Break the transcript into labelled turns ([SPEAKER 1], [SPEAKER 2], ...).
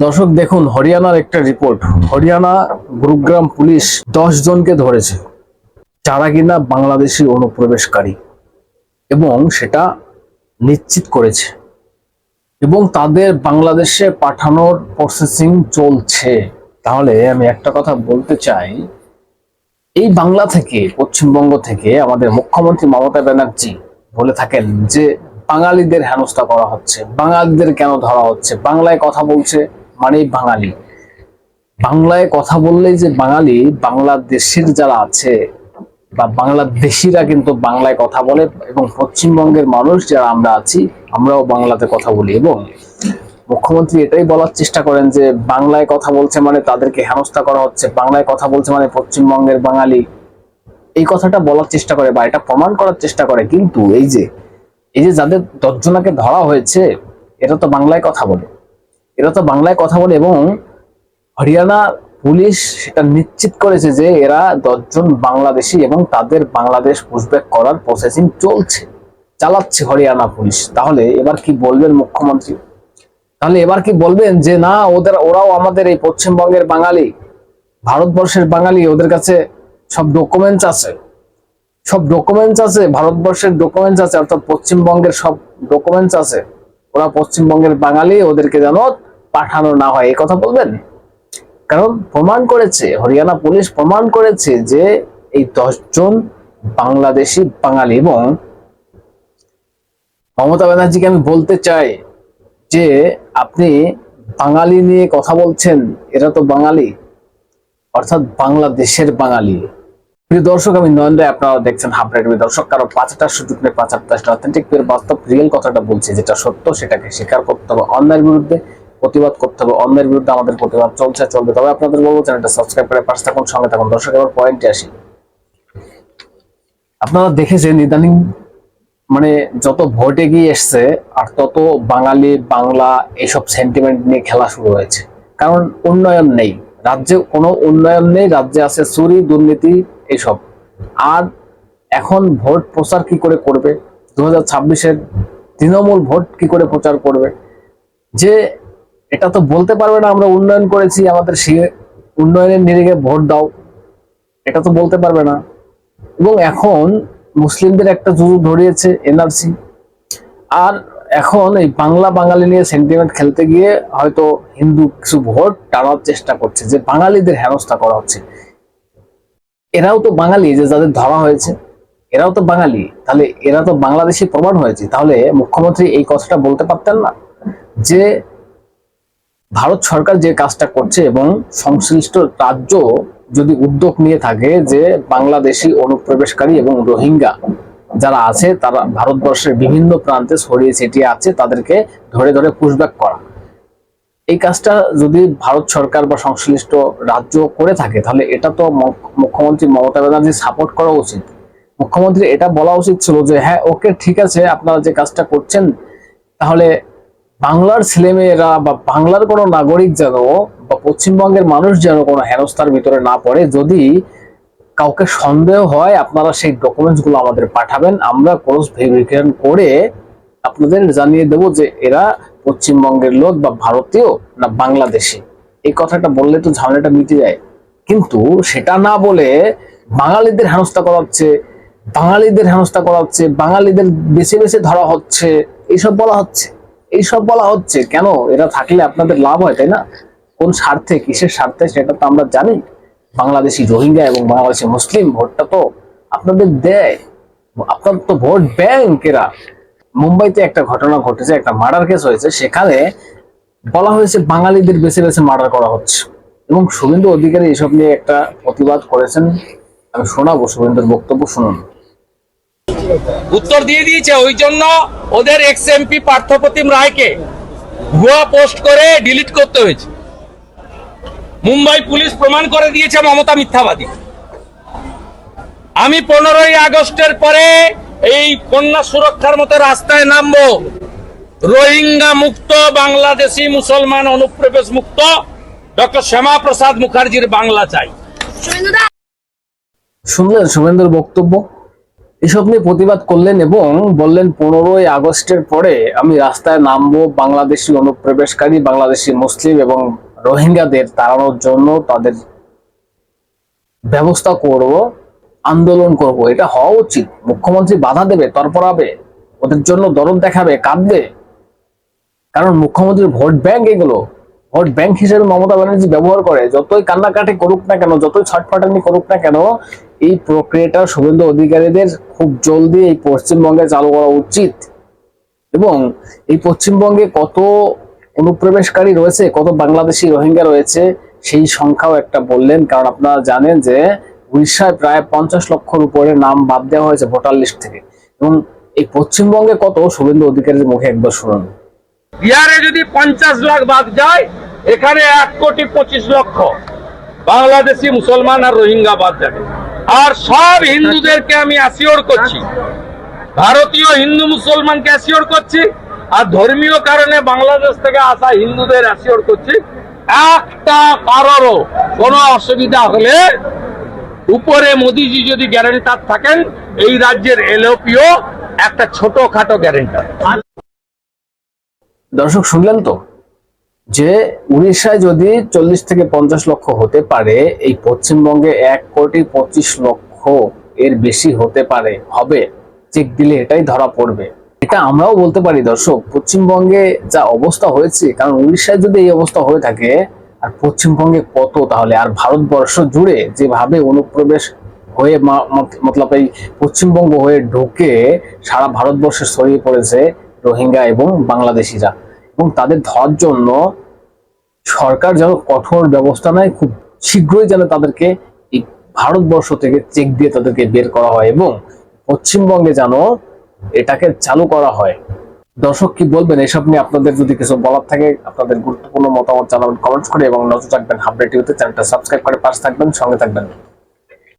[SPEAKER 1] দর্শক দেখুন, হরিয়ানার একটা রিপোর্ট। হরিয়ানা গুরুগ্রাম পুলিশ 10 জনকে ধরেছে যারা কিনা বাংলাদেশি অনুপ্রবেশকারী, এবং সেটা নিশ্চিত করেছে, এবং তাদের বাংলাদেশে পাঠানোর প্রসেসিং চলছে। তাহলে আমি একটা কথা বলতে চাই, এই বাংলা থেকে, পশ্চিমবঙ্গ থেকে আমাদের মুখ্যমন্ত্রী মমতা ব্যানার্জি বলে থাকেন যে বাঙালিদের হেনস্থা করা হচ্ছে। বাঙালিদের কেন ধরা হচ্ছে? বাংলায় কথা বলছে মানেই বাঙালি। বাংলায় কথা বললেই যে বাঙালি, বাংলাদেশের যারা আছে বা বাংলাদেশিরা কিন্তু বাংলায় কথা বলে, এবং পশ্চিমবঙ্গের মানুষ যারা আমরা আছি আমরাও বাংলাতে কথা বলি। এবং মুখ্যমন্ত্রী এটাই বলার চেষ্টা করেন যে বাংলায় কথা বলছে মানে তাদেরকে হেনস্থা করা হচ্ছে, বাংলায় কথা বলছে মানে পশ্চিমবঙ্গের বাঙালি, এই কথাটা বলার চেষ্টা করে বা এটা প্রমাণ করার চেষ্টা করে। কিন্তু এই যে যাদের 10 জনকে ধরা হয়েছে, এরা তো বাংলায় কথা বলে, এবং হরিয়ানা পুলিশ সেটা নিশ্চিত করেছে যে এরা 10 জন বাংলাদেশি, এবং তাদের বাংলাদেশ পুশব্যাক করার প্রসেসিং চালাচ্ছে হরিয়ানা পুলিশ। তাহলে এবার কি বলবেন মুখ্যমন্ত্রী? তাহলে এবার কি বলবেন যে না, ওরাও আমাদের এই পশ্চিমবঙ্গের বাঙালি, ভারতবর্ষের বাঙালি, ওদের কাছে সব ডকুমেন্টস আছে, ভারতবর্ষের ডকুমেন্টস আছে, অর্থাৎ পশ্চিমবঙ্গের সব ডকুমেন্টস আছে, ওরা পশ্চিমবঙ্গের বাঙালি, ওদেরকে যেন পাঠানো না হয়, এই কথা বলবেন? কারণ প্রমাণ করেছে, হরিয়ানা পুলিশ প্রমাণ করেছে যে এই 10 জন বাংলাদেশি বাঙালি। এবং মমতা ব্যানার্জিকে আমি বলতে চাই যে আপনি বাঙালি নিয়ে কথা বলছেন, এরা তো বাঙালি, অর্থাৎ বাংলাদেশের বাঙালি। প্রিয় দর্শক, আমি নয়ন রায়, আপনারা দেখছেন হাবড়া টিভি। দর্শক, কারো 5টা সুযোগ নেই 5টা অথেন্টিক পের বাস্তব রিয়েল কথাটা বলছে, যেটা সত্য সেটাকে স্বীকার করতে হবে, অন্যায়ের বিরুদ্ধে প্রতিবাদ করতে হবে, অন্যায়ের বিরুদ্ধে আমাদের প্রতিবাদ চলবে। তবে আপনাদের বলবো চ্যানেলটা সাবস্ক্রাইব করে পাশে থাকুন, সঙ্গে থাকুন। দর্শক, এবার পয়েন্টে আসি। আপনারা দেখেছেন ইদানিং মানে যত ভোট এগিয়ে এসছে আর তত বাঙালি বাংলা এইসব সেন্টিমেন্ট নিয়ে খেলা শুরু হয়েছে। কারণ উন্নয়ন নেই রাজ্যে, কোনো উন্নয়ন নেই রাজ্যে, আছে চুরি দুর্নীতি এইসব। আর এখন ভোট প্রচার কি করে করবে? 2026-এর তৃণমূল ভোট কি করে প্রচার করবে? যে এটা তো বলতে পারবে না আমরা উন্নয়ন করেছি, আমাদের সেই উন্নয়নের নিরিখে ভোট দাও, এটা তো বলতে পারবে না। এবং এখন মুসলিমদের একটা জুজু ধরিয়েছে এনআরসি। আর এখন এই বাংলা বাঙালি নিয়ে সেন্টিমেন্ট খেলতে গিয়ে হয়তো হিন্দু কিছু ভোট টানার চেষ্টা করছে, যে বাঙালিদের হেনস্থা করা হচ্ছে। এরাও তো বাঙালি, যে যাদের ধরা হয়েছে এরাও তো বাঙালি, তাহলে এরা তো বাংলাদেশি প্রমাণ হয়েছে। তাহলে মুখ্যমন্ত্রী এই কথাটা বলতে পারতেন না যে ভারত সরকার যে কাজটা করছে, এবং সংশ্লিষ্ট রাজ্য যদি উদ্যোগ নিয়ে থাকে যে বাংলাদেশি অনুপ্রবেশকারী এবং রোহিঙ্গা যারা আছে তারা ভারতবর্ষের বিভিন্ন প্রান্তে ছড়িয়ে ছিটিয়ে আছে, তাদেরকে ধরে ধরে পুশব্যাক করা, এই কাজটা যদি ভারত সরকার বা সংশ্লিষ্ট রাজ্য করে থাকে, তাহলে এটা তো মুখ্যমন্ত্রী মমতা ব্যানার্জি সাপোর্ট করা উচিত। মুখ্যমন্ত্রী এটা বলা উচিত ছিল যে হ্যাঁ, ওকে, ঠিক আছে, আপনারা যে কাজটা করছেন, তাহলে বাংলার ছেলেমেয়েরা বা বাংলার কোনো নাগরিক যেন বা পশ্চিমবঙ্গের মানুষ যেন কোনো হেনস্থার ভিতরে না পড়ে। যদি কাউকে সন্দেহ হয়, আপনারা সেই ডকুমেন্টস গুলো আমাদের পাঠাবেন, আমরা ক্রস ভেরিফিকেশন করে আপনাদের জানিয়ে দেব যে এরা পশ্চিমবঙ্গের লোক বা ভারতীয় না বাংলাদেশি। এই কথাটা বললে তো ঝামেলাটা মিটে যায়। কিন্তু সেটা না বলে বাঙালিদের হেনস্থা করা হচ্ছে, বাঙালিদের বেছে বেছে ধরা হচ্ছে, এইসব বলা হচ্ছে কেন? এরা থাকলে আপনাদের লাভ হয়, তাই না? কোন স্বার্থে, কিসের স্বার্থে সেটা তো আমরা জানি। বাংলাদেশি রোহিঙ্গা এবং বাংলাদেশি মুসলিম ভোটটা তো আপনাদের দেয়, আপনার তো ভোট ব্যাংক এরা। মুম্বাইতে একটা ঘটনা ঘটেছে, একটা মার্ডার কেস হয়েছে, সেখানে বলা হয়েছে বাঙালিদের বেছে বেছে মার্ডার করা হচ্ছে, এবং শুভেন্দু অধিকারী এসব নিয়ে একটা প্রতিবাদ করেছেন। আমি শোনাবো শুভেন্দুর বক্তব্য, শুনুন।
[SPEAKER 2] উত্তর দিয়ে দিয়েছে, ওই জন্য ওদের এক্স এমপি পার্থপ্রতিম রায়কে ভুয়া পোস্ট করে ডিলিট করতে হয়েছে। মুম্বাই পুলিশ প্রমাণ করে দিয়েছে মমতা মিথ্যাবাদী। আমি 15ই আগস্টের পরে এই কন্যা সুরক্ষার মতো রাস্তায় নামবো, রোহিঙ্গা মুক্ত, বাংলাদেশি মুসলমান অনুপ্রবেশ মুক্ত ডক্টর শ্যামা প্রসাদ মুখার্জির বাংলা চাই।
[SPEAKER 1] শুনলেন শুভেন্দুর বক্তব্য? এসব নিয়ে প্রতিবাদ করলেন এবং বললেন 15ই আগস্টের পরে আমি রাস্তায় নামবো, বাংলাদেশি অনুপ্রবেশকারী বাংলাদেশি মুসলিম এবং রোহিঙ্গাদের তাড়ানোর জন্য তাদের ব্যবস্থা করব, আন্দোলন করব। এটা হওয়া উচিত। মুখ্যমন্ত্রী বাধা দেবে, তরপরাবে, ওদের জন্য দরদ দেখাবে, কাঁদবে, কারণ মুখ্যমন্ত্রীর ভোট ব্যাংক এগুলো। ভোট ব্যাংক হিসেবে মমতা ব্যানার্জি ব্যবহার করে। যতই কান্নাকাটি করুক না কেন, যতই ছটফটানি করুক না কেন, এই প্রক্রিয়াটা শুভেন্দু অধিকারীদের খুব জলদি এই পশ্চিমবঙ্গে চালু করা উচিত। এবং এই পশ্চিমবঙ্গে কত অনুপ্রবেশকারী রয়েছে, কত বাংলাদেশি রোহিঙ্গা রয়েছে, সেই সংখ্যাও একটা বললেন। কারণ আপনারা জানেন যে উড়িষ্যায় প্রায় 50 লক্ষর উপরে নাম বাদ দেওয়া হয়েছে ভোটার লিস্ট থেকে। এবং এই পশ্চিমবঙ্গে কত, শুভেন্দু অধিকারীর মুখে একবার শুনুন।
[SPEAKER 2] বিহারে যদি 50 লাখ বাদ যায়, এখানে 1,25,00,000 বাংলাদেশি মুসলমান আর রোহিঙ্গা বাদ যাবে। আর সব হিন্দুদেরকে আমি অ্যাসিওর করছি, ভারতীয় হিন্দু মুসলমানকে অ্যাসিওর করছি, আর ধর্মীয় কারণে বাংলাদেশ থেকে আসা হিন্দুদের অ্যাসিওর করছি, একটা কারোরও কোনো অসুবিধা হলে উপরে মোদিজি যদি গ্যারান্টার থাকেন, এই রাজ্যের এলওপিও একটা ছোটখাটো গ্যারান্টার।
[SPEAKER 1] দর্শক শুনলেন তো, যে উড়িষ্যায় যদি 40 থেকে 50 লক্ষ হতে পারে, এই পশ্চিমবঙ্গে 1,25,00,000 এর বেশি হতে পারে, হবে। চেক দিলে এটাই ধরা পড়বে। এটা আমরাও বলতে পারি দর্শক, পশ্চিমবঙ্গে যা অবস্থা হয়েছে, কারণ উড়িষ্যায় যদি এই অবস্থা হয়ে থাকে, আর পশ্চিমবঙ্গে কত তাহলে। আর ভারতবর্ষ জুড়ে যেভাবে অনুপ্রবেশ হয়ে মতলব এই পশ্চিমবঙ্গ হয়ে ঢুকে সারা ভারতবর্ষে ছড়িয়ে পড়েছে রোহিঙ্গা এবং বাংলাদেশিরা, এবং তাদের ধরার জন্য সরকার যেন কঠোর ব্যবস্থা নেয়, খুব শীঘ্রই যেন তাদেরকে এই ভারতবর্ষ থেকে চেক দিয়ে তাদেরকে বের করা হয়, এবং পশ্চিমবঙ্গে যেন এটাকে চালু করা হয়। দর্শক কি বলবেন এসব নিয়ে? আপনাদের যদি কিছু বলার থাকে, আপনাদের গুরুত্বপূর্ণ মতামত জানাবেন কমেন্টস করে, এবং নজর রাখবেন হাবড়ে টিভিতে। চ্যানেলটা সাবস্ক্রাইব করে পাশে থাকবেন, সঙ্গে থাকবেন।